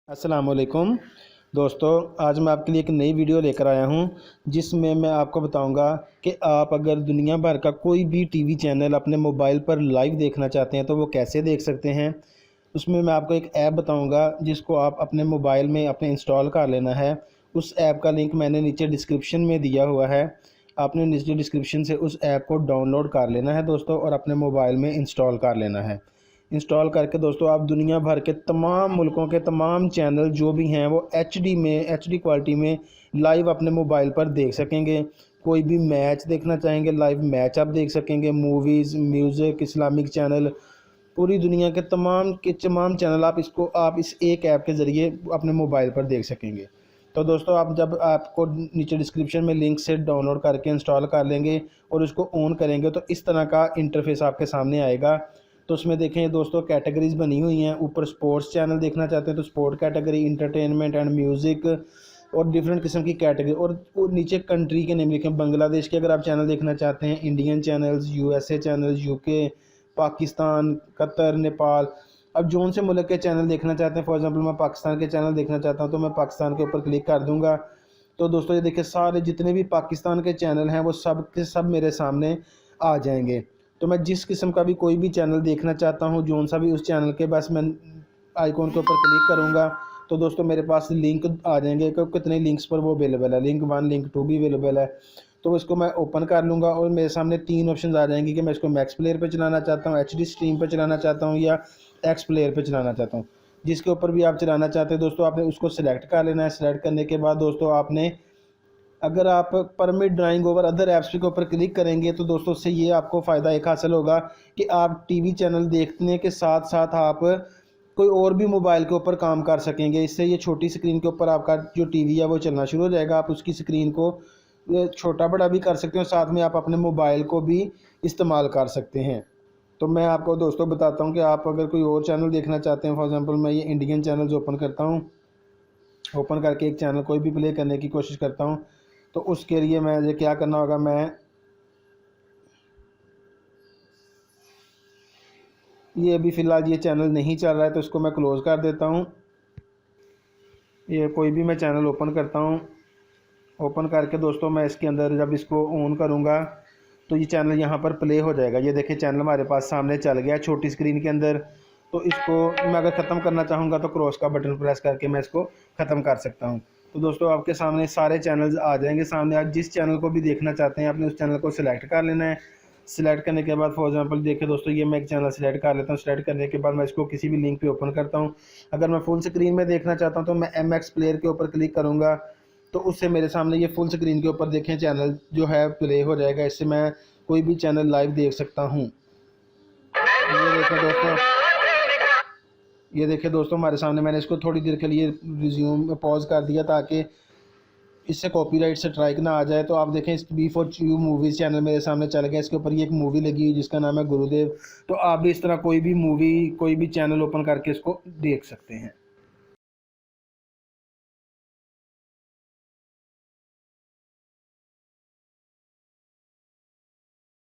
अस्सलाम वालेकुम दोस्तों, आज मैं आपके लिए एक नई वीडियो लेकर आया हूं जिसमें मैं आपको बताऊंगा कि आप अगर दुनिया भर का कोई भी टीवी चैनल अपने मोबाइल पर लाइव देखना चाहते हैं तो वो कैसे देख सकते हैं। उसमें मैं आपको एक ऐप बताऊंगा जिसको आप अपने मोबाइल में अपने इंस्टॉल कर लेना है। उस ऐप का लिंक मैंने नीचे डिस्क्रिप्शन में दिया हुआ है। आपने नीचे डिस्क्रिप्शन से उस ऐप को डाउनलोड कर लेना है दोस्तों, और अपने मोबाइल में इंस्टॉल कर लेना है। इंस्टॉल करके दोस्तों आप दुनिया भर के तमाम मुल्कों के तमाम चैनल जो भी हैं वो एचडी क्वालिटी में लाइव अपने मोबाइल पर देख सकेंगे। कोई भी मैच देखना चाहेंगे लाइव मैच आप देख सकेंगे। मूवीज़, म्यूज़िक, इस्लामिक चैनल, पूरी दुनिया के तमाम चैनल आप इस एक ऐप के ज़रिए अपने मोबाइल पर देख सकेंगे। तो दोस्तों आप जब आपको नीचे डिस्क्रिप्शन में लिंक से डाउनलोड करके इंस्टॉल कर लेंगे और उसको ऑन करेंगे तो इस तरह का इंटरफेस आपके सामने आएगा। तो उसमें देखें दोस्तों कैटेगरीज बनी हुई हैं। ऊपर स्पोर्ट्स चैनल देखना चाहते हैं तो sport category, entertainment and music और डिफरेंट किस्म की कैटेगरी, और नीचे कंट्री के नेम लिखे। बांग्लादेश के अगर आप चैनल देखना चाहते हैं, Indian channels, USA channels, UK, Pakistan, Qatar, Nepal. अब जौन से मुल्क के चैनल देखना चाहते हैं, फॉर एग्जांपल मैं पाकिस्तान के चैनल देखना चाहता हूं तो मैं पाकिस्तान के ऊपर क्लिक कर दूंगा। तो दोस्तों ये देखिए सारे जितने भी पाकिस्तान के चैनल हैं वो सब के सब मेरे सामने आ जाएंगे। तो मैं जिस किस्म का भी कोई भी चैनल देखना चाहता हूँ, जौन सा भी उस चैनल के, बस मैं आइकॉन के ऊपर क्लिक करूँगा तो दोस्तों मेरे पास लिंक आ जाएंगे कि कितने लिंक्स पर वो अवेलेबल है। लिंक 1, लिंक 2 भी अवेलेबल है। तो इसको मैं ओपन कर लूँगा और मेरे सामने 3 ऑप्शन आ जाएंगे कि मैं इसको मैक्स प्लेयर पे चलाना चाहता हूँ, एचडी स्ट्रीम पे चलाना चाहता हूँ या एक्स प्लेयर पे चलाना चाहता हूँ। जिसके ऊपर भी आप चलाना चाहते हैं दोस्तों आपने उसको सिलेक्ट कर लेना है। सिलेक्ट करने के बाद दोस्तों आपने, अगर आप permit drawing over other apps के ऊपर क्लिक करेंगे तो दोस्तों उससे ये आपको फ़ायदा एक हासिल होगा कि आप टीवी चैनल देखने के साथ साथ आप कोई और भी मोबाइल के ऊपर काम कर सकेंगे। इससे ये छोटी स्क्रीन के ऊपर आपका जो टीवी है वो चलना शुरू हो जाएगा। आप उसकी स्क्रीन को छोटा बड़ा भी कर सकते हैं और साथ में आप अपने मोबाइल को भी इस्तेमाल कर सकते हैं। तो मैं आपको दोस्तों बताता हूँ कि आप अगर कोई और चैनल देखना चाहते हैं, फॉर एग्जांपल मैं ये इंडियन चैनल्स ओपन करता हूँ। ओपन करके एक चैनल कोई भी प्ले करने की कोशिश करता हूँ। तो उसके लिए मुझे क्या करना होगा, मैं ये अभी फ़िलहाल ये चैनल नहीं चल रहा है तो इसको मैं क्लोज़ कर देता हूँ। ये कोई भी मैं चैनल ओपन करता हूँ। ओपन करके दोस्तों मैं इसके अंदर जब इसको ऑन करूँगा तो ये चैनल यहाँ पर प्ले हो जाएगा। ये देखिए चैनल हमारे पास सामने चल गया छोटी स्क्रीन के अंदर। तो इसको मैं अगर ख़त्म करना चाहूँगा तो क्रॉस का बटन प्रेस करके मैं इसको ख़त्म कर सकता हूँ। तो दोस्तों आपके सामने सारे चैनल्स आ जाएंगे सामने। आप जिस चैनल को भी देखना चाहते हैं आपने उस चैनल को सिलेक्ट कर लेना है। सिलेक्ट करने के बाद फॉर एग्जांपल देखिए दोस्तों ये मैं एक चैनल सिलेक्ट कर लेता हूँ। सिलेक्ट करने के बाद मैं इसको किसी भी लिंक पे ओपन करता हूँ। अगर मैं फुल स्क्रीन में देखना चाहता हूँ तो मैं MX प्लेयर के ऊपर क्लिक करूँगा तो उससे मेरे सामने ये फुल स्क्रीन के ऊपर देखें चैनल जो है प्ले हो जाएगा। इससे मैं कोई भी चैनल लाइव देख सकता हूँ। ये देखिए दोस्तों हमारे सामने, मैंने इसको थोड़ी देर के लिए रिज्यूम पॉज कर दिया ताकि इससे कॉपीराइट से स्ट्राइक ना आ जाए। तो आप देखें इस B4U मूवीज़ चैनल मेरे सामने चल गया। इसके ऊपर ये एक मूवी लगी हुई जिसका नाम है गुरुदेव। तो आप भी इस तरह कोई भी मूवी, कोई भी चैनल ओपन करके इसको देख सकते हैं।